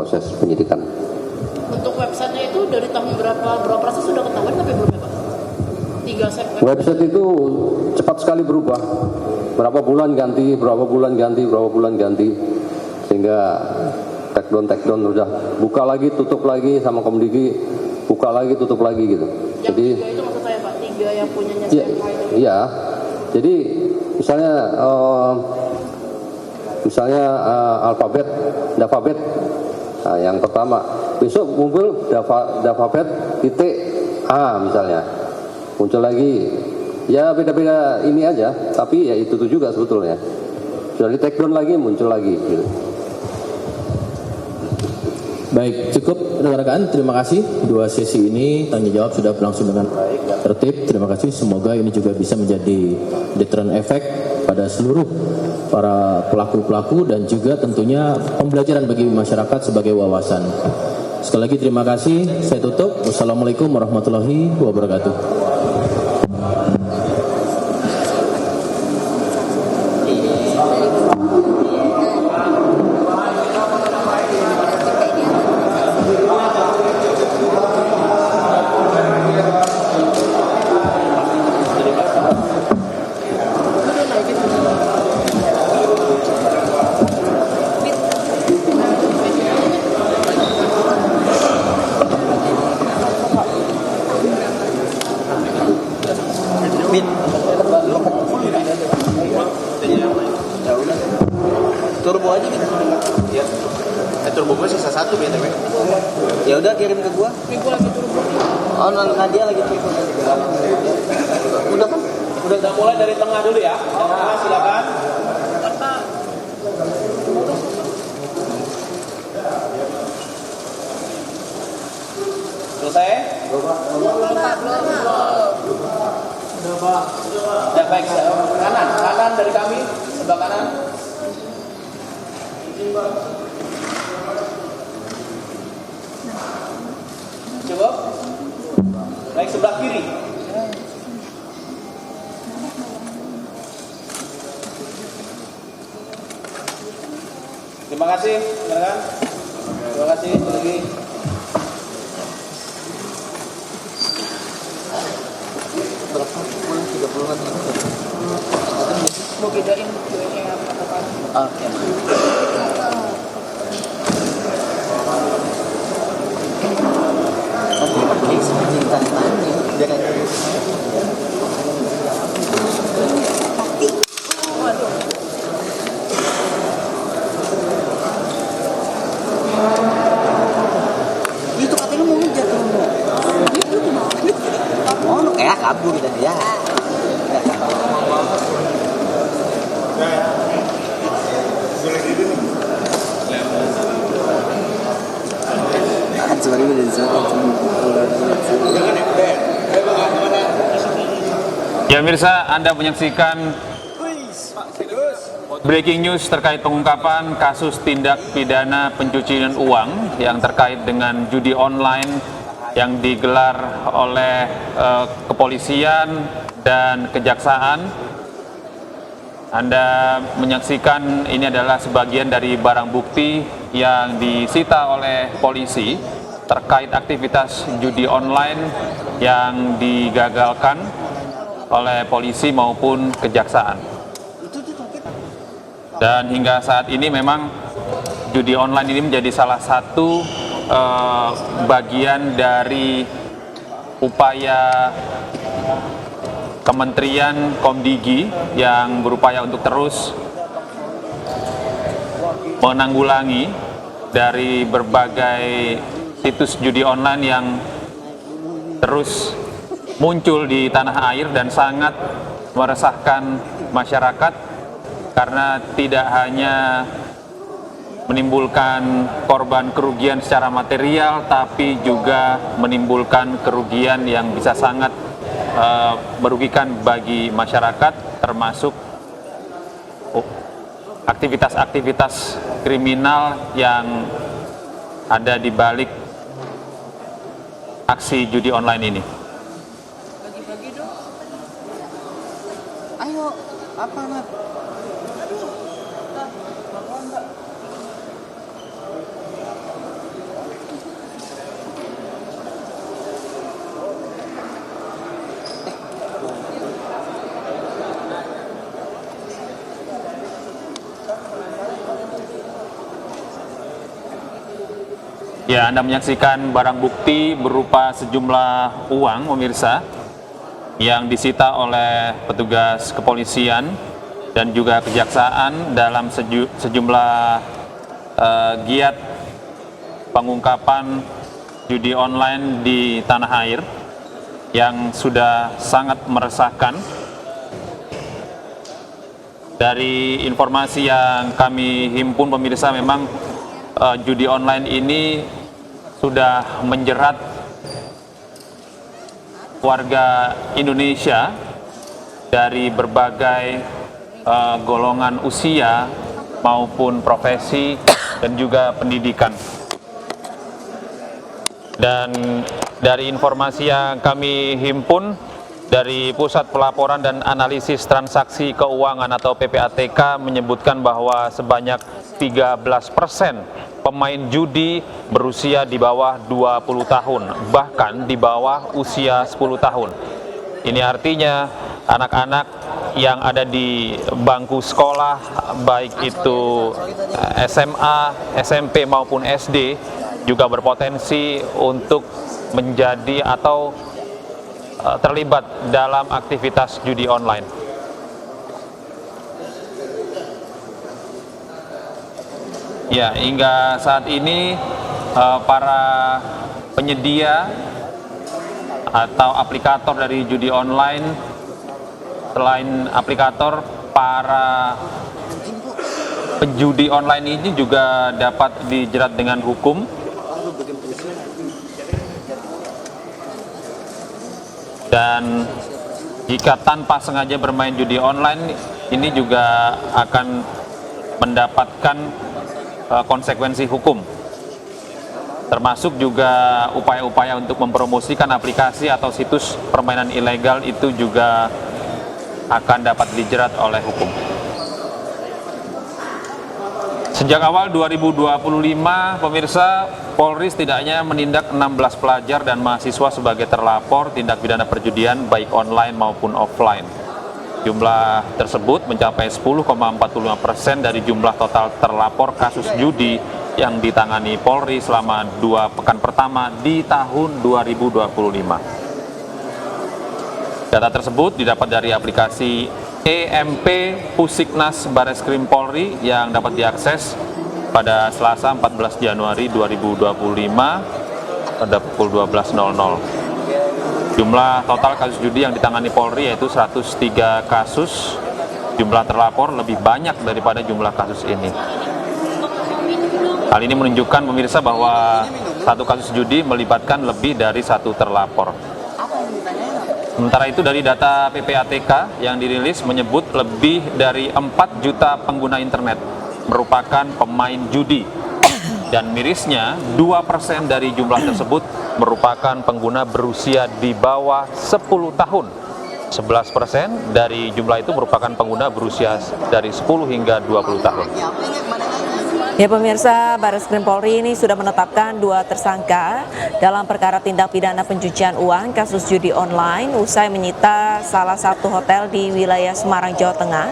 proses penyidikan. Untuk websitenya itu dari tahun berapa proses sudah ketahuan tapi belum ya Pak? 3 segmen. Website itu cepat sekali berubah. Berapa bulan ganti, sehingga take down udah buka lagi, tutup lagi, sama Komdigi buka lagi, tutup lagi gitu. Yang Jadi 3 itu maksud saya Pak, 3 yang punyanya iya, iya. Jadi misalnya alfabet, Dafabet. Nah, yang pertama, besok muncul Dafabet titik A misalnya. Muncul lagi. Ya beda-beda ini aja, tapi ya itu juga sebetulnya. Sudah di take down lagi, muncul lagi gitu. Baik, cukup rekan-rekan. Terima kasih. 2 sesi ini tanya jawab sudah berlangsung dengan baik dan tertib. Terima kasih. Semoga ini juga bisa menjadi deterrent effect pada seluruh para pelaku-pelaku dan juga tentunya pembelajaran bagi masyarakat sebagai wawasan. Sekali lagi terima kasih. Saya tutup. Wassalamualaikum warahmatullahi wabarakatuh. Turbo aja gitu. Ya. Turbo gue sisa 1 BTW. Ya udah kirim ke gua. Ini gua lagi turbo. Oh, Nadia lagi turbo. Udah kan? Udah mulai dari tengah dulu ya. Tengah silakan. Selesai? Ya baik, kanan dari kami, sebelah kanan. Cukup? Baik, sebelah kiri. Terima kasih, rekan. Terima kasih lagi. Berapa? 30-an. Mau bedain yang apa? Oke. Oke, pakai seperti tanya biar ada. Itu katanya mau ngejar tuh. Oh, lu kayak kabur gitu ya. Ya Mirsa, Anda menyaksikan breaking news terkait pengungkapan kasus tindak pidana pencucian uang yang terkait dengan judi online yang digelar oleh kepolisian dan kejaksaan. Anda menyaksikan ini adalah sebagian dari barang bukti yang disita oleh polisi terkait aktivitas judi online yang digagalkan oleh polisi maupun kejaksaan. Dan hingga saat ini memang judi online ini menjadi salah satu bagian dari upaya Kementerian Komdigi yang berupaya untuk terus menanggulangi dari berbagai situs judi online yang terus muncul di tanah air dan sangat meresahkan masyarakat karena tidak hanya menimbulkan korban kerugian secara material tapi juga menimbulkan kerugian yang bisa sangat merugikan bagi masyarakat, termasuk aktivitas-aktivitas kriminal yang ada di balik aksi judi online ini. Bagi-bagi dong. Ayo, apa Nat? Ya, Anda menyaksikan barang bukti berupa sejumlah uang, pemirsa, yang disita oleh petugas kepolisian dan juga kejaksaan dalam sejumlah giat pengungkapan judi online di tanah air yang sudah sangat meresahkan. Dari informasi yang kami himpun, pemirsa, memang judi online ini sudah menjerat warga Indonesia dari berbagai golongan usia maupun profesi dan juga pendidikan. Dan dari informasi yang kami himpun dari Pusat Pelaporan dan Analisis Transaksi Keuangan atau PPATK menyebutkan bahwa sebanyak 13% pemain judi berusia di bawah 20 tahun, bahkan di bawah usia 10 tahun. Ini artinya anak-anak yang ada di bangku sekolah, baik itu SMA, SMP maupun SD, juga berpotensi untuk menjadi atau terlibat dalam aktivitas judi online. Ya, hingga saat ini para penyedia atau aplikator dari judi online, selain aplikator, para penjudi online ini juga dapat dijerat dengan hukum. Dan jika tanpa sengaja bermain judi online, ini juga akan mendapatkan konsekuensi hukum, termasuk juga upaya-upaya untuk mempromosikan aplikasi atau situs permainan ilegal itu juga akan dapat dijerat oleh hukum. Sejak awal 2025, pemirsa, Polri setidaknya menindak 16 pelajar dan mahasiswa sebagai terlapor tindak pidana perjudian baik online maupun offline. Jumlah tersebut mencapai 10,45% dari jumlah total terlapor kasus judi yang ditangani Polri selama 2 pekan pertama di tahun 2025. Data tersebut didapat dari aplikasi EMP Pusiknas Bareskrim Polri yang dapat diakses pada Selasa 14 Januari 2025 pada pukul 12.00. Jumlah total kasus judi yang ditangani Polri yaitu 103 kasus. Jumlah terlapor lebih banyak daripada jumlah kasus ini. Hal ini menunjukkan, pemirsa, bahwa satu kasus judi melibatkan lebih dari satu terlapor. Sementara itu, dari data PPATK yang dirilis menyebut lebih dari 4 juta pengguna internet merupakan pemain judi. Dan mirisnya, 2% dari jumlah tersebut merupakan pengguna berusia di bawah 10 tahun. 11% dari jumlah itu merupakan pengguna berusia dari 10 hingga 20 tahun. Ya pemirsa, Bareskrim Polri ini sudah menetapkan 2 tersangka dalam perkara tindak pidana pencucian uang kasus judi online usai menyita salah satu hotel di wilayah Semarang, Jawa Tengah,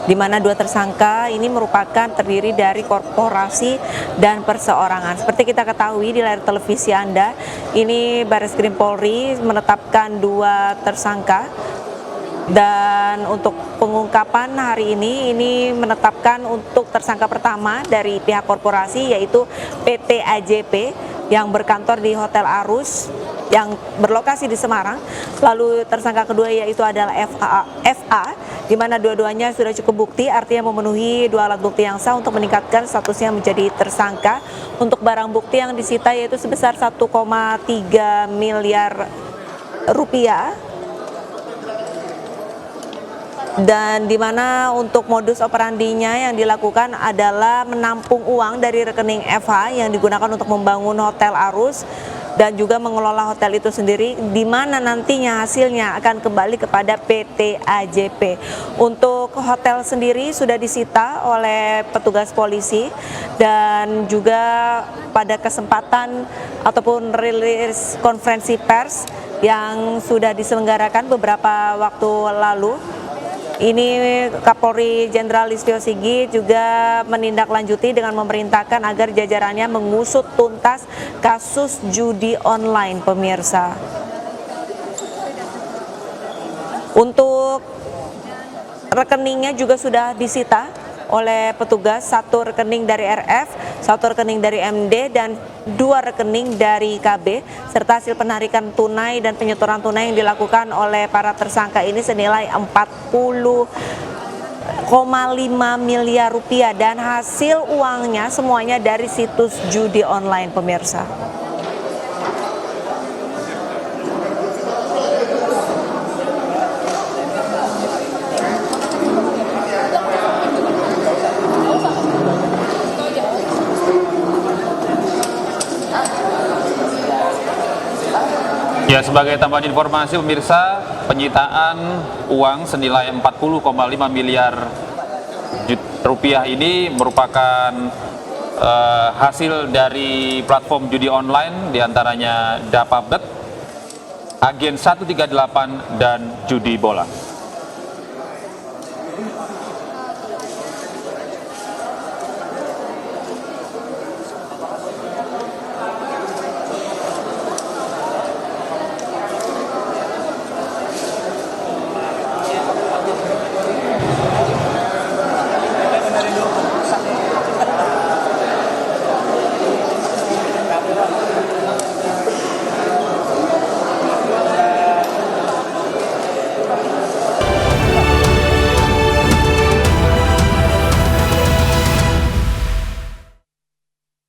di mana 2 tersangka ini merupakan terdiri dari korporasi dan perseorangan. Seperti kita ketahui di layar televisi Anda, ini Bareskrim Polri menetapkan 2 tersangka. Dan untuk pengungkapan hari ini menetapkan untuk tersangka pertama dari pihak korporasi yaitu PT AJP yang berkantor di Hotel Arus yang berlokasi di Semarang. Lalu tersangka kedua yaitu adalah FA, di mana dua-duanya sudah cukup bukti, artinya memenuhi 2 alat bukti yang sah untuk meningkatkan statusnya menjadi tersangka. Untuk barang bukti yang disita yaitu sebesar 1,3 miliar rupiah. Dan di mana untuk modus operandinya yang dilakukan adalah menampung uang dari rekening FH yang digunakan untuk membangun Hotel Arus dan juga mengelola hotel itu sendiri, di mana nantinya hasilnya akan kembali kepada PT AJP. Untuk hotel sendiri sudah disita oleh petugas polisi dan juga pada kesempatan ataupun rilis konferensi pers yang sudah diselenggarakan beberapa waktu lalu. Ini Kapolri Jenderal Listio Sigit juga menindaklanjuti dengan memerintahkan agar jajarannya mengusut tuntas kasus judi online, pemirsa. Untuk rekeningnya juga sudah disita oleh petugas, satu rekening dari RF, satu rekening dari MD, dan 2 rekening dari KB, serta hasil penarikan tunai dan penyetoran tunai yang dilakukan oleh para tersangka ini senilai 40,5 miliar rupiah dan hasil uangnya semuanya dari situs judi online, pemirsa. Ya, sebagai tambahan informasi pemirsa, penyitaan uang senilai 40,5 miliar rupiah ini merupakan hasil dari platform judi online, diantaranya Dapabet, Agen 138, dan Judi Bola.